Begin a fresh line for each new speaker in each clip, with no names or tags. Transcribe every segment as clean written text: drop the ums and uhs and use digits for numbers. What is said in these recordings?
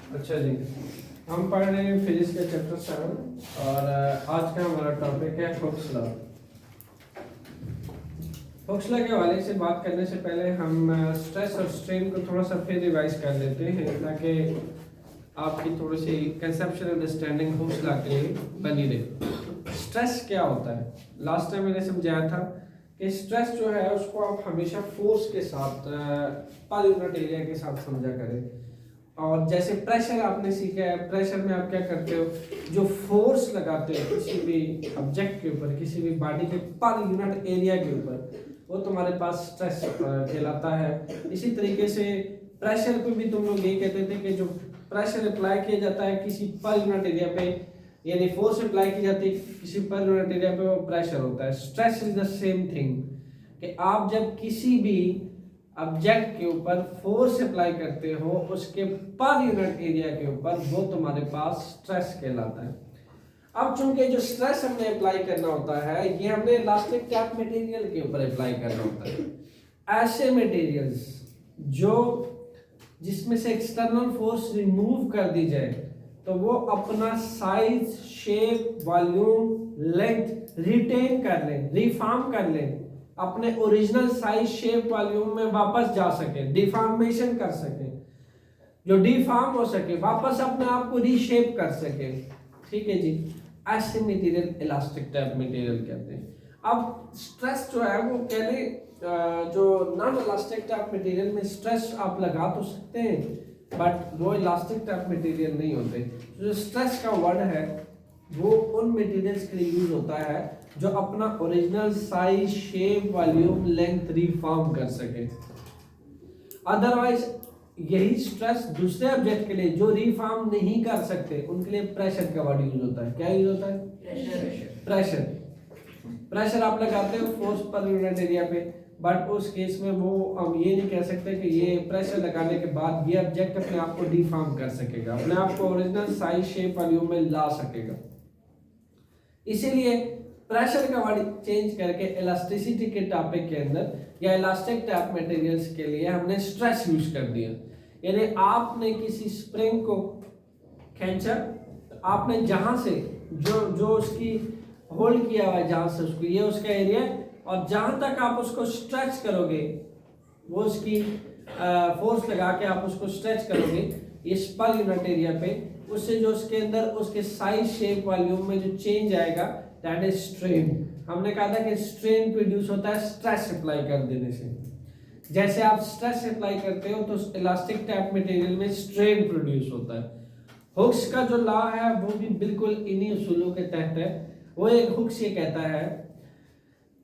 अच्छा जी, हम पढ़ रहे हैं फिजिक्स के चैप्टर 7 और आज का हमारा टॉपिक है हुक्स लॉ। हुक्स लॉ के हवाले से बात करने से पहले हम स्ट्रेस और स्ट्रेन को थोड़ा सा फिर रिवाइज कर लेते हैं ताकि आपकी थोड़ी सी कंसेप्चुअल अंडरस्टैंडिंग हुक्स लॉ के लिए बनी रहे। स्ट्रेस क्या होता है? लास्ट टाइम मैंने समझाया था कि स्ट्रेस जो है उसको आप हमेशा फोर्स के साथ पर यूनिट एरिया के साथ समझा करें। और जैसे प्रेशर आपने सीखा है, प्रेशर में आप क्या करते हो, जो फोर्स लगाते हो किसी भी ऑब्जेक्ट के ऊपर, किसी भी बॉडी के पर यूनिट एरिया के ऊपर, वो तुम्हारे पास स्ट्रेस कहलाता है। इसी तरीके से प्रेशर पे भी तुम लोग ये कहते थे कि जो प्रेशर अप्लाई किया जाता है किसी पर यूनिट एरिया पे, यानी फोर्स अप्लाई की जाती है किसी पर यूनिट एरिया पे, वो प्रेशर होता है। Stress is the same thing कि आप जब किसी भी ऑब्जेक्ट के ऊपर फोर्स अप्लाई करते हो उसके पर यूनिट एरिया के ऊपर, वो तुम्हारे पास स्ट्रेस कहलाता है। अब चूंकि जो स्ट्रेस हमने अप्लाई करना होता है ये हमने इलास्टिक टैप मटेरियल के ऊपर अप्लाई करना होता है। ऐसे मटेरियल्स जो जिसमें से एक्सटर्नल फोर्स रिमूव कर दी जाए तो वो अपना size, shape, volume, length retain कर लें, रिफॉर्म कर लें, अपने ओरिजिनल साइज, शेप, वॉल्यूम में वापस जा सके, डिफॉर्मेशन कर सके, जो डिफॉर्म हो सके, वापस अपने आप को रीशेप कर सके। ठीक है जी, ऐसे मटेरियल इलास्टिक टाइप मटेरियल कहते हैं। अब स्ट्रेस जो है वो कहने जो नॉन इलास्टिक टाइप मटेरियल में स्ट्रेस आप लगा तो सकते हैं बट वो इलास्टिक टाइप मटेरियल नहीं होते। जो स्ट्रेस का वर्ड है वो उन मटेरियल्स के लिए यूज होता है जो अपना original size, shape, volume, length reform कर सके। अदरवाइज यही स्ट्रेस दूसरे ऑब्जेक्ट के लिए जो रिफॉर्म नहीं कर सकते उनके लिए प्रेशर का वर्ड यूज होता है। क्या यूज होता है? प्रेशर। प्रेशर आप लगाते हो फोर्स पर यूनिट एरिया पे, बट उस केस में वो हम ये नहीं कह सकते कि ये प्रेशर लगाने के बाद ये ऑब्जेक्ट अपने आप को डिफॉर्म कर सकेगा, अपने आप को ओरिजिनल साइज, शेप, वॉल्यूम में ला सकेगा। इसीलिए प्रेशर का वर्ड चेंज करके इलास्टिसिटी के टॉपिक के अंदर या इलास्टिक टाइप मटेरियल्स के लिए हमने स्ट्रेस यूज कर दिया। यानी आपने किसी स्प्रिंग को खींचा, आपने जहां से जो उसकी होल्ड किया हुआ है, जहां से उसको, ये उसका एरिया, और जहां तक आप उसको स्ट्रेच करोगे, वो उसकी फोर्स लगा के आप उसको स्ट्रेच करोगे इस पर यूनिट एरिया पे, उससे जो उसके अंदर उसके साइज, शेप, वॉल्यूम में जो चेंज आएगा दैट इज स्ट्रेन। हमने कहा था कि स्ट्रेन प्रोड्यूस होता है स्ट्रेस अप्लाई कर देने से। जैसे आप स्ट्रेस अप्लाई करते हो तो इलास्टिक टाइप मटेरियल में स्ट्रेन प्रोड्यूस होता है। हुक्स का जो लॉ है वो भी बिल्कुल इन्हीं उसूलों के तहत है। वो एक हुक्स ये कहता है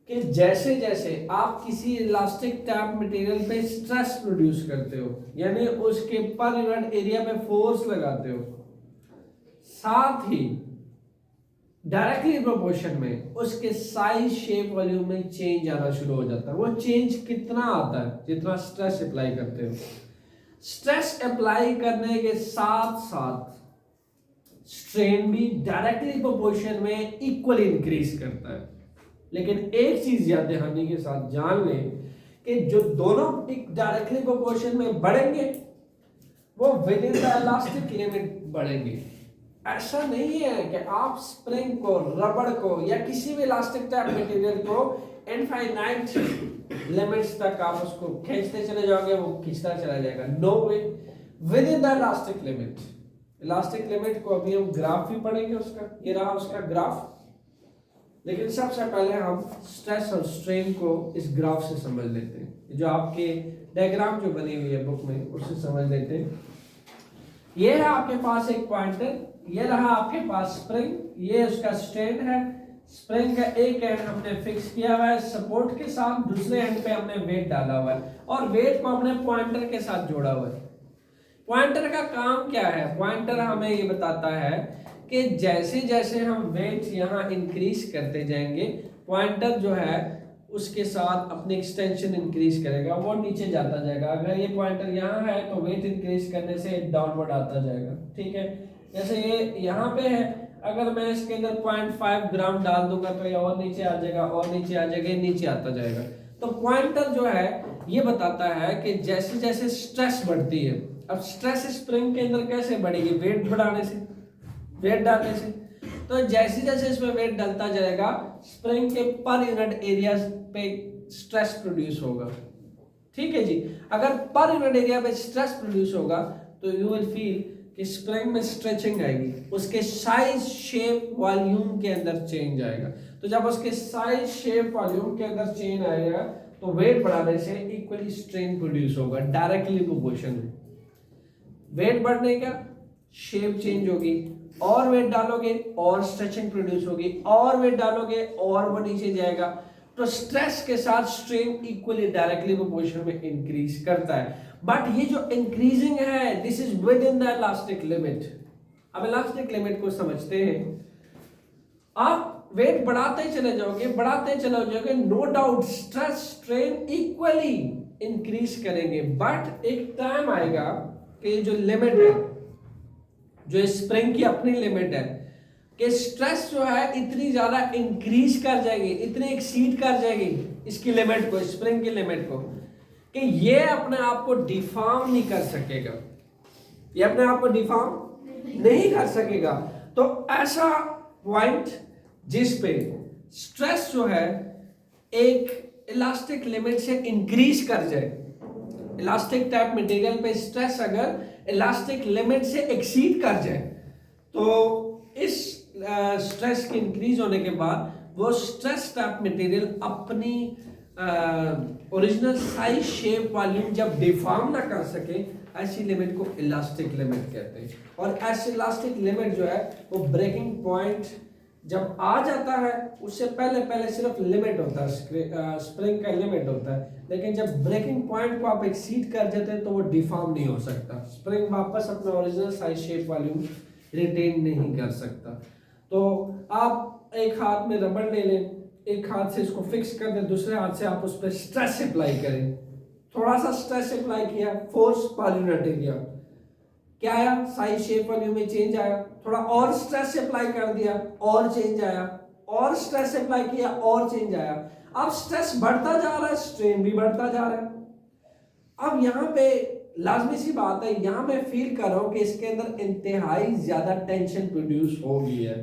कि जैसे जैसे आप किसी इलास्टिक टाइप मटेरियल पे स्ट्रेस प्रोड्यूस करते हो, यानी उसके पर यूनिट एरिया पे फोर्स लगाते हो, साथ ही डायरेक्टली प्रोपोर्शन में उसके साइज, शेप, वॉल्यूम में चेंज आना शुरू हो जाता है। वो चेंज कितना आता है? जितना स्ट्रेस अप्लाई करते हो। स्ट्रेस अप्लाई करने के साथ साथ स्ट्रेन भी डायरेक्टली प्रोपोर्शन में इक्वली इंक्रीज करता है। लेकिन एक चीज याद दहानी के साथ जान लें कि जो दोनों डायरेक्टली प्रोपोर्शन में बढ़ेंगे वो with in the elastic limit बढ़ेंगे। ऐसा नहीं है कि आप स्प्रिंग को, रबड़ को या किसी भी इलास्टिक टाइप मटेरियल को इनफाइनाइट लिमिट्स तक आप उसको खींचते चले जाओगे, वो खींचता चला जाएगा। No way, within the elastic limit. Elastic limit को अभी हम ग्राफ भी पढ़ेंगे उसका, ये रहा उसका ग्राफ। लेकिन सबसे पहले हम स्ट्रेस और स्ट्रेन को इस ग्राफ से समझ लेते हैं, जो आपके डायग्राम जो बनी हुई है बुक में उससे समझ लेते हैं। ये है आपके पास एक पॉइंटर, ये रहा आपके पास स्प्रिंग, ये उसका स्ट्रेन है। स्प्रिंग का एक एंड हमने फिक्स किया हुआ है सपोर्ट के साथ, दूसरे एंड पे हमने वेट डाला हुआ है और वेट को हमने पॉइंटर के साथ जोड़ा हुआ है। पॉइंटर का काम क्या है? पॉइंटर हमें ये बताता है कि जैसे जैसे हम वेट यहाँ इंक्रीज करते जाएंगे, पॉइंटर जो है उसके साथ अपनी एक्सटेंशन इंक्रीज करेगा, वो नीचे जाता जाएगा। अगर ये पॉइंटर यहाँ है तो वेट इंक्रीज करने से डाउनवर्ड आता जाएगा। ठीक है, जैसे ये यहाँ पे है, अगर मैं इसके अंदर 0.5 ग्राम डाल दूंगा तो ये और नीचे आ जाएगा, और नीचे आ जाएगा, नीचे आता जाएगा। तो पॉइंटर जो है ये बताता है कि जैसे जैसे स्ट्रेस बढ़ती है, अब स्ट्रेस स्प्रिंग के अंदर कैसे बढ़ेगी, वेट बढ़ाने से, वेट डालने से। तो जैसे जैसे इसमें वेट डलता जाएगा स्प्रिंग के पर यूनिट एरिया पे स्ट्रेस प्रोड्यूस होगा। ठीक है जी, अगर पर यूनिट एरिया पे स्ट्रेस प्रोड्यूस होगा तो यू विल फील कि स्प्रिंग में स्ट्रेचिंग आएगी, उसके साइज शेप वॉल्यूम के अंदर चेंज आएगा। तो जब उसके साइज शेप वॉल्यूम के अंदर चेंज आएगा तो वेट बढ़ाने से इक्वली स्ट्रेन प्रोड्यूस होगा, डायरेक्टली प्रोपोर्शन में। वेट बढ़ने का शेप चेंज होगी, और वेट डालोगे और स्ट्रेचिंग प्रोड्यूस होगी, और वेट डालोगे और वो नीचे जाएगा। तो स्ट्रेस के साथ स्ट्रेन इक्वली डायरेक्टली प्रोपोर्शन में इंक्रीज करता है। बट ये जो इंक्रीजिंग है this is with in the elastic limit. अब इलास्टिक लिमिट को समझते हैं। आप वेट बढ़ाते चले जाओगे, बढ़ाते चले जाओगे, no doubt stress strain equally increase करेंगे, बट एक टाइम आएगा कि जो लिमिट है, जो स्प्रिंग की अपनी लिमिट है, कि स्ट्रेस जो है इतनी ज्यादा इंक्रीज कर जाएगी, इतनी एक्सीड कर जाएगी इसकी लिमिट को, स्प्रिंग की लिमिट को, कि ये अपने आप को डिफॉर्म नहीं कर सकेगा, ये अपने आप को डिफॉर्म नहीं कर सकेगा। तो ऐसा पॉइंट जिस पे स्ट्रेस जो है एक इलास्टिक लिमिट से इंक्रीज कर जाए, इलास्टिक टाइप मटेरियल पे स्ट्रेस अगर इलास्टिक लिमिट से एक्सीड कर जाए, तो इस स्ट्रेस के इंक्रीज होने के बाद वो स्ट्रेस टाइप मटेरियल अपनी ओरिजिनल साइज शेप वॉल्यूम जब डिफॉर्म ना कर सके, ऐसी लिमिट को इलास्टिक लिमिट कहते हैं। और ऐसी इलास्टिक लिमिट जो है वो ब्रेकिंग पॉइंट जब आ जाता है, उससे पहले पहले सिर्फ लिमिट होता है, स्प्रिंग का लिमिट होता है, लेकिन जब ब्रेकिंग पॉइंट को आप एक्सीड कर जाते हैं तो वो डिफॉर्म नहीं हो सकता, स्प्रिंग वापस अपना original size shape volume retain नहीं कर सकता। तो आप एक हाथ में रबड़ ले लें, एक हाथ से इसको फिक्स कर दें, दूसरे हाथ से आप उस पर स्ट्रेस अप्लाई करें, थोड़ा सा स्ट्रेस अप्लाई किया, फोर्स पर यूनिट एरिया क्या आया, साइज शेप वॉल्यूम में चेंज आया, थोड़ा और स्ट्रेस अप्लाई कर दिया और चेंज आया, और स्ट्रेस अप्लाई किया और चेंज आया। अब स्ट्रेस बढ़ता जा रहा है, स्ट्रेन भी बढ़ता जा रहा है। अब यहाँ पे लाजमी सी बात है, यहाँ मैं फील कर रहा हूँ कि इसके अंदर इंतहाई ज्यादा टेंशन प्रोड्यूस हो गई है।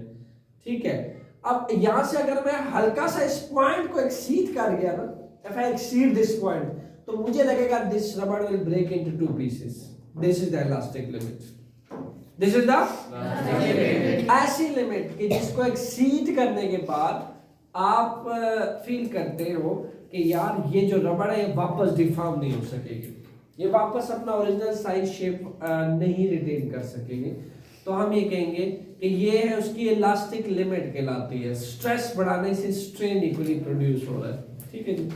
ठीक है, अब यहां से अगर मैं हल्का सा इस पॉइंट को एक्सीड कर गया ना, if I exceed this point, तो मुझे लगेगा दिस रबड़ will break into two pieces. This is the elastic limit, this is the ऐसी लिमिट कि जिसको एक्सीड करने के बाद आप फील करते हो कि यार ये जो रबड़ है ये वापस डिफॉर्म नहीं हो सकेगी, ये वापस अपना ओरिजिनल साइज शेप नहीं रिटेन कर सकेगी। तो हम ये कहेंगे कि ये है उसकी इलास्टिक लिमिट कहलाती है। स्ट्रेस बढ़ाने से स्ट्रेन इक्वली प्रोड्यूस हो रहा है। ठीक है जी,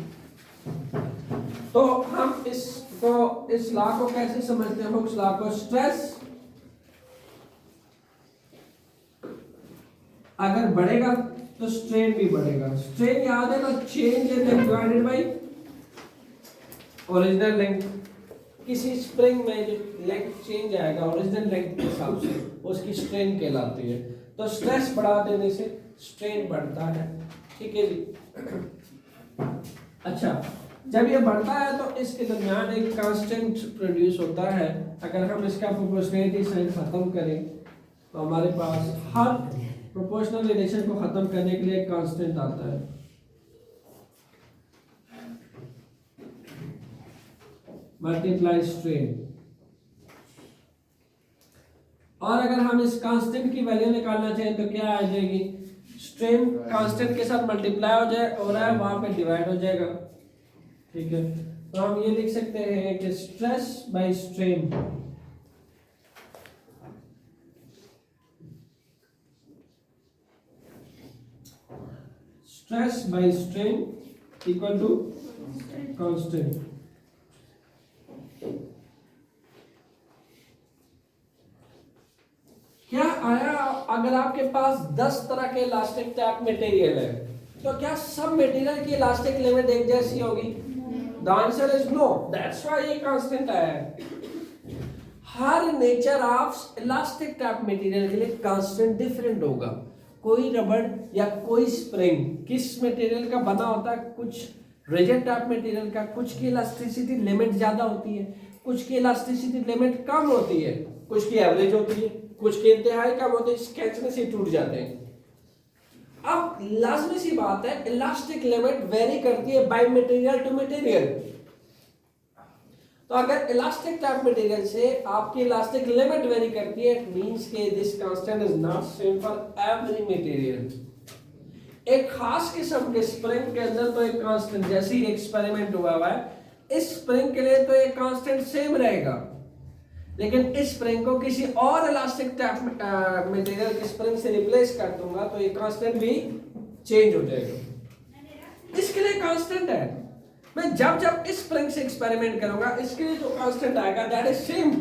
तो हम इस लॉ को कैसे समझते हैं, हुक्स लॉ को, स्ट्रेस अगर बढ़ेगा तो स्ट्रेन भी बढ़ेगा। स्ट्रेन याद है ना, change in length divided by original length. किसी स्प्रिंग में जो लेंथ चेंज आएगा ओरिजिनल लेंथ के हिसाब से, उसकी स्ट्रेन कहलाती है। तो स्ट्रेस बढ़ा देने से स्ट्रेन बढ़ता है। ठीक है जी। अच्छा, जब ये बढ़ता है तो इसके दरमियान एक कांस्टेंट प्रोड्यूस होता है। अगर हम इसका प्रोपोर्शनैलिटी साइन खत्म करें तो हमारे पास हर प्रोपोर्शनल रिलेशन को खत्म करने के लिए एक कांस्टेंट आता है, मल्टीप्लाई स्ट्रेन। और अगर हम इस कांस्टेंट की वैल्यू निकालना चाहें तो क्या आ जाएगी, स्ट्रेन कांस्टेंट के साथ मल्टीप्लाई हो जाए और है वहां पे डिवाइड हो जाएगा। ठीक है, तो हम ये लिख सकते हैं कि stress by strain stress by strain equal to constant. क्या आया, अगर आपके पास 10 तरह के इलास्टिक टाइप मटेरियल है तो क्या सब मटेरियल की इलास्टिक लिमिट एक जैसी होगी? The answer is no, that's why ये कांस्टेंट आया है। हर nature of elastic type material के लिए कांस्टेंट डिफरेंट होगा। कोई रबड़ या कोई स्प्रिंग किस मटेरियल का बना होता है, कुछ रिजिड टाइप मटेरियल का कुछ की इलास्टिसिटी लिमिट ज्यादा होती है, कुछ की इलास्टिसिटी लिमिट कम होती है, कुछ की एवरेज होती है, कुछ की इंतहाई कम होती है, खींचने से टूट जाते हैं। अब लाजमी सी बात है, इलास्टिक लिमिट वेरी करती है बाय मटेरियल टू मटेरियल। तो अगर इलास्टिक टाइप मटेरियल से आपकी इलास्टिक लिमिट वेरी करती है, इट मींस के this constant is not same for every material. एक खास किस्म के स्प्रिंग के अंदर तो एक कांस्टेंट, जैसे ही एक्सपेरिमेंट हुआ है, इस स्प्रिंग के लिए तो एक कांस्टेंट सेम रहेगा, लेकिन इस स्प्रिंग को किसी और इलास्टिक टाइप मटेरियल के स्प्रिंग से रिप्लेस कर दूंगा तो ये कांस्टेंट भी चेंज हो जाएगा। इसके लिए कांस्टेंट है, मैं जब जब इस स्प्रिंग से एक्सपेरिमेंट करूंगा इसके लिए जो कांस्टेंट आएगा दैट इज सेम,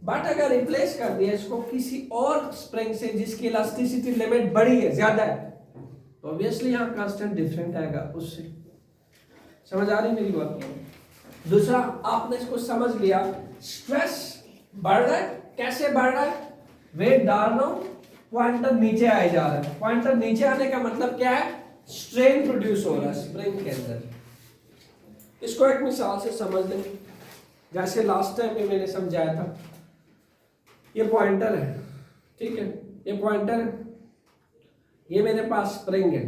बट अगर रिप्लेस कर दिया इसको किसी और स्प्रिंग से जिसकी इलास्टिसिटी लिमिट बड़ी है, ज्यादा है, तो ऑब्वियसली यहाँ कांस्टेंट डिफरेंट आएगा उससे। समझ आ रही मेरी बात? दूसरा, आपने इसको समझ लिया, स्ट्रेस बढ़ रहा है, कैसे बढ़ रहा है, वेट डाल रहा हूं, पॉइंटर नीचे आए जा रहा है। पॉइंटर नीचे आने का मतलब क्या है, स्ट्रेन प्रोड्यूस हो रहा है स्प्रिंग के अंदर। इसको एक मिसाल से समझ लें, जैसे लास्ट टाइम में मैंने समझाया था, ये पॉइंटर है, ठीक है, ये पॉइंटर है, ये मेरे पास स्प्रिंग है,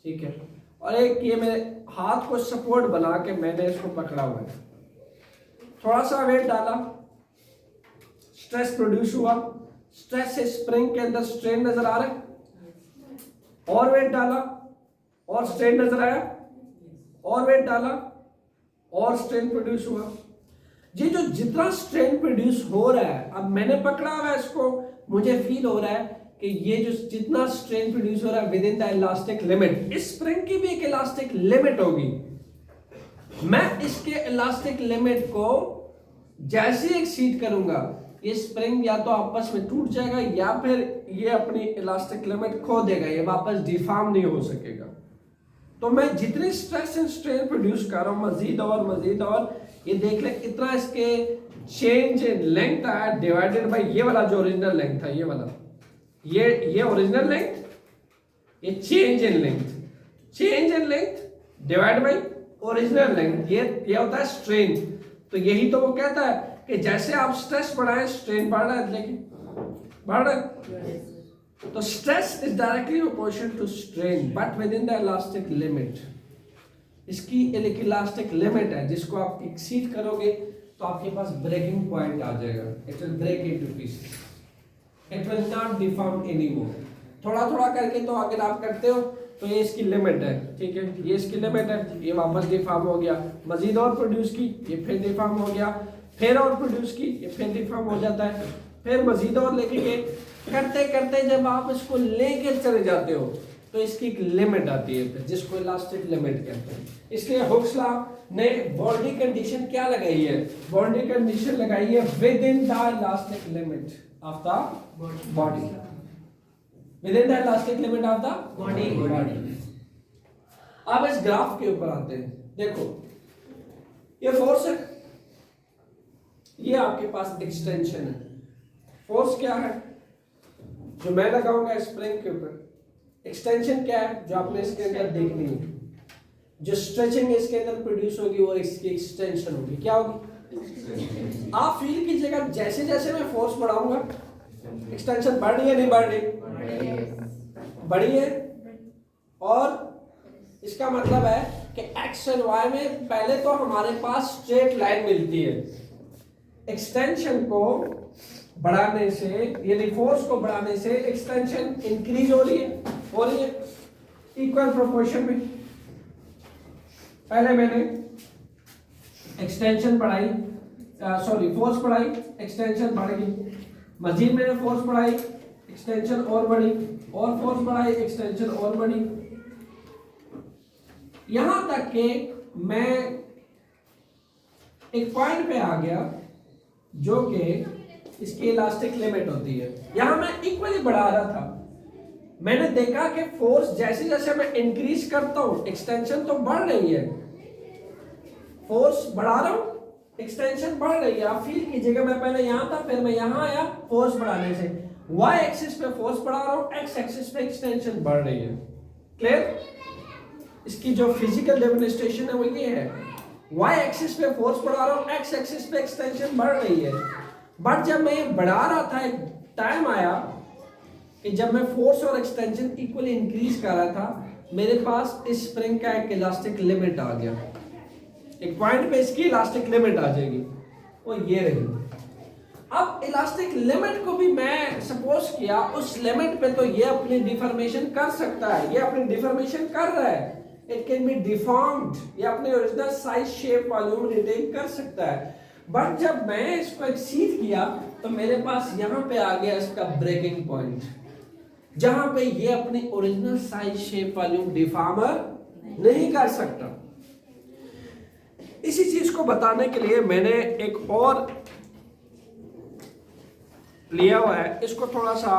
ठीक है, और एक ये मेरे हाथ को सपोर्ट बना के मैंने इसको पकड़ा हुआ है, थोड़ा सा वेट डाला, स्ट्रेस प्रोड्यूस हुआ, स्ट्रेस से स्प्रिंग के अंदर स्ट्रेन नजर आ रहा है, और वेट डाला और स्ट्रेन नजर आया, और वेट डाला और स्ट्रेन प्रोड्यूस हुआ। ये जो जितना स्ट्रेन प्रोड्यूस हो रहा है, अब मैंने पकड़ा हुआ है इसको, मुझे फील हो रहा है कि ये जो जितना स्ट्रेन प्रोड्यूस हो रहा है with in the elastic limit, इस स्प्रिंग की भी एक इलास्टिक लिमिट होगी। मैं इसके इलास्टिक लिमिट को जैसे एक्सीड करूंगा, ये स्प्रिंग या तो आपस में टूट जाएगा या फिर ये अपनी इलास्टिक लिमिट खो देगा, ये वापस डिफॉर्म नहीं हो सकेगा। तो मैं जितनी स्ट्रेस एंड स्ट्रेन प्रोड्यूस कर रहा हूं, मजीद और ये देख ले कितना इसके चेंज इन लेंथ आया डिवाइडेड बाय ये वाला जो ओरिजिनल लेंथ था, ये वाला, ये ओरिजिनल लेंथ, ये change in length divide by original length, ये होता है स्ट्रेन। तो यही तो वो कहता है कि जैसे आप स्ट्रेस बढ़ाएं स्ट्रेन बढ़ रहा है, लेकिन बढ़ रहा है। तो stress is directly proportional to strain but within the elastic limit. इसकी एक इलास्टिक लिमिट है जिसको आप एक्सीड करोगे तो आपके पास ब्रेकिंग पॉइंट आ जाएगा, it will break into pieces, it will not deform anymore. थोड़ा थोड़ा करके तो अगर आप करते हो तो ये इसकी लिमिट है, ठीक है, ये इसकी लिमिट है, ये वापस डिफॉर्म हो गया, मजीद और प्रोड्यूस की, ये फिर डिफॉर्म हो गया, फिर और प्रोड्यूस की, ये फिर डिफॉर्म हो जाता है, फिर मजीद और लेके गए, करते करते जब आप इसको लेके चले जाते हो तो इसकी एक लिमिट आती है फिर, जिसको इलास्टिक लिमिट कहते हैं। इसलिए हुक्स लॉ ने बाउंड्री कंडीशन क्या लगाई है, बाउंड्री कंडीशन लगाई है with in the elastic limit of the body, with in the elastic limit of the body. अब इस ग्राफ के ऊपर आते हैं, देखो ये फोर्स है, ये आपके पास एक्सटेंशन है। फोर्स क्या है जो मैं लगाऊंगा स्प्रिंग के ऊपर, एक्सटेंशन क्या है जो आपने इसके अंदर देखनी है, जो स्ट्रेचिंग इसके अंदर प्रोड्यूस होगी वो इसकी एक्सटेंशन होगी, क्या होगी, आप फील कीजिएगा जैसे जैसे मैं फोर्स बढ़ाऊंगा एक्सटेंशन बढ़ रही है, नहीं बढ़ रही, बढ़ी है। और इसका मतलब है कि एक्स और वाई में पहले तो हमारे पास स्ट्रेट लाइन मिलती है, एक्सटेंशन को बढ़ाने से यानी फोर्स को बढ़ाने से एक्सटेंशन इंक्रीज हो रही है इक्वल प्रोपोर्शन में। पहले मैंने एक्सटेंशन बढ़ाई, फोर्स बढ़ाई, एक्सटेंशन बढ़ गई, मजीद मैंने फोर्स बढ़ाई, एक्सटेंशन और बढ़ी, और फोर्स बढ़ाई, एक्सटेंशन और बढ़ी, यहां तक कि मैं एक पॉइंट पे आ गया जो कि इसकी इलास्टिक लिमिट होती है। यहां मैं इक्वली बढ़ा रहा था, मैंने देखा कि फोर्स जैसे जैसे मैं इंक्रीज करता हूं एक्सटेंशन तो बढ़ रही है, फोर्स बढ़ा रहा हूं एक्सटेंशन बढ़ रही है। आप फील कीजिएगा मैं पहले यहां था, फिर मैं यहां आया फोर्स बढ़ाने से, वाई एक्सिस पे फोर्स बढ़ा रहा हूं, एक्स एक्सिस पे एक्सटेंशन बढ़ रही है। क्लियर? इसकी जो फिजिकल डेमोन्स्ट्रेशन है वो ये है, वाई एक्सिस पे फोर्स बढ़ा रहा हूँ, एक्स एक्सिस पे एक्सटेंशन बढ़ रही है। बट जब मैं ये बढ़ा रहा था, एक टाइम आया कि जब मैं फोर्स और एक्सटेंशन इक्वली इंक्रीज कर रहा था, मेरे पास इस स्प्रिंग का एक इलास्टिक लिमिट आ गया। एक पॉइंट पे इसकी इलास्टिक लिमिट आ जाएगी, वो ये रही। अब इलास्टिक लिमिट को भी मैं सपोज किया, उस लिमिट पे तो ये अपनी डिफॉर्मेशन कर सकता है, ये अपनी डिफॉर्मेशन कर रहा है, इट कैन बी डिफॉर्म्ड, ये अपने original size shape volume retain कर सकता है। बट जब मैं इसको एक्सीड किया तो मेरे पास यहाँ पे आ गया इसका ब्रेकिंग पॉइंट, जहां पे ये अपनी ओरिजिनल साइज शेप वॉल्यूम डिफॉर्मर नहीं कर सकता। इसी चीज को बताने के लिए मैंने एक और लिया हुआ है, इसको थोड़ा सा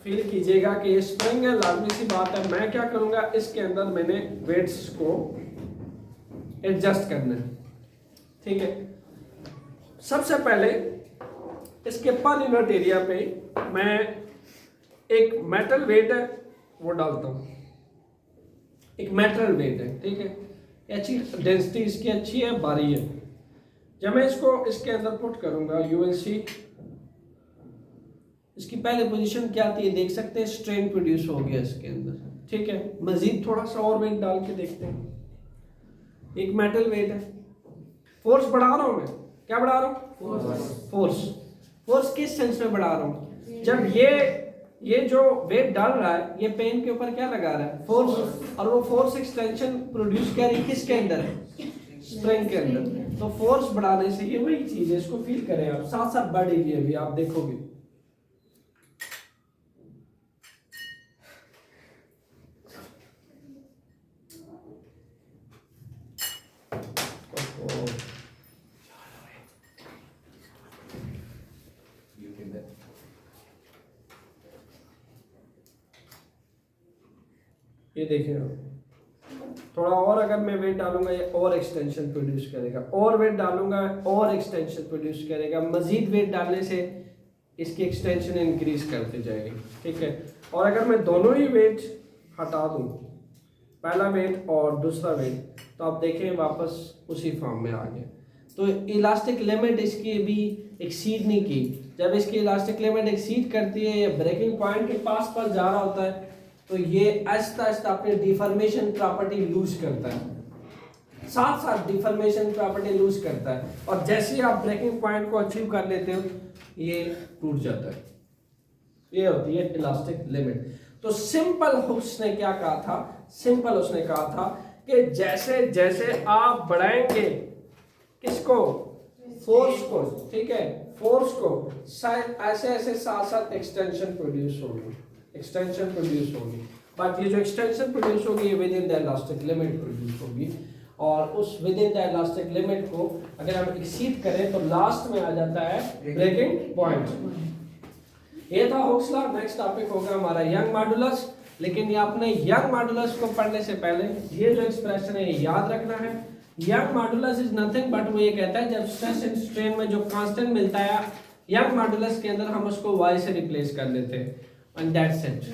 फील कीजिएगा कि ये स्प्रिंग है, लाजमी सी बात है। मैं क्या करूंगा, इसके अंदर मैंने वेट्स को एडजस्ट करना है, ठीक है। सबसे पहले इसके पर यूनिट एरिया पे मैं एक मेटल वेट है वो डालता हूं, एक मेटल वेट है, ठीक है। अच्छी डेंसिटी इसकी अच्छी है, भारी है। जब मैं इसको इसके अंदर पुट करूंगा, यू विल सी इसकी पहले पोजीशन क्या थी, देख सकते हैं, स्ट्रेन प्रोड्यूस हो गया इसके अंदर, ठीक है। मजीद थोड़ा सा और वेट डाल के देखते हैं। एक मेटल वेट है, फोर्स बढ़ा रहा हूं मैं, क्या बढ़ा रहा हूं, फोर्स किस सेंस में बढ़ा रहा हूं, जब ये जो वेट डाल रहा है, ये पेन के ऊपर क्या लगा रहा है, फोर्स, और वो फोर्स एक्सटेंशन प्रोड्यूस कर रही है किसके अंदर, स्प्रिंग के अंदर। तो फोर्स बढ़ाने से ये वही चीज है, इसको फील करें आप, साथ साथ बढ़ेगी, अभी आप देखोगे। ये देखें थोड़ा और, अगर मैं वेट डालूंगा ये और एक्सटेंशन प्रोड्यूस करेगा, और वेट डालूंगा और एक्सटेंशन प्रोड्यूस करेगा, मजीद वेट डालने से इसकी एक्सटेंशन इंक्रीज करते जाएगी, ठीक है। और अगर मैं दोनों ही वेट हटा दूं, पहला वेट और दूसरा वेट, तो आप देखें वापस उसी फॉर्म में आ गया। तो इलास्टिक लिमिट इसकी भी एक्सीड नहीं की। जब इसकी इलास्टिक लिमिट एक्सीड करती है, ये ब्रेकिंग पॉइंट के पास जा रहा होता है, तो ये आहिस्ता आहिस्ता अपनी डिफॉर्मेशन प्रॉपर्टी लूज करता है, साथ साथ डिफॉर्मेशन प्रॉपर्टी लूज करता है, और जैसे ही आप ब्रेकिंग पॉइंट को अचीव कर लेते हो, ये टूट जाता है। ये होती है इलास्टिक लिमिट। तो सिंपल उसने क्या कहा था, सिंपल उसने कहा था कि जैसे जैसे आप बढ़ाएंगे किसको, फोर्स को, ठीक है, फोर्स को, ऐसे ऐसे साथ साथ एक्सटेंशन प्रोड्यूस होगी, एक्सटेंशन प्रोड्यूस होगी। बट ये जो एक्सटेंशन प्रोड्यूस होगी ये with in the elastic limit produce होगी, और उस with in the elastic limit को अगर हम एक्सीड करें तो लास्ट में आ जाता है ब्रेकिंग पॉइंट। ये था हुक्स लॉ। नेक्स्ट टॉपिक होगा हमारा यंग मॉडुलस। लेकिन ये आपने यंग मॉडुलस को पढ़ने से पहले ये जो एक्सप्रेशन है ये याद रखना है। Young modulus is nothing but, वो ये कहता है जब स्ट्रेस एंड स्ट्रेन में जो कांस्टेंट मिलता है यंग मॉडुलस के अंदर, हम उसको y से रिप्लेस कर लेते हैं, एंड दैट्स इट।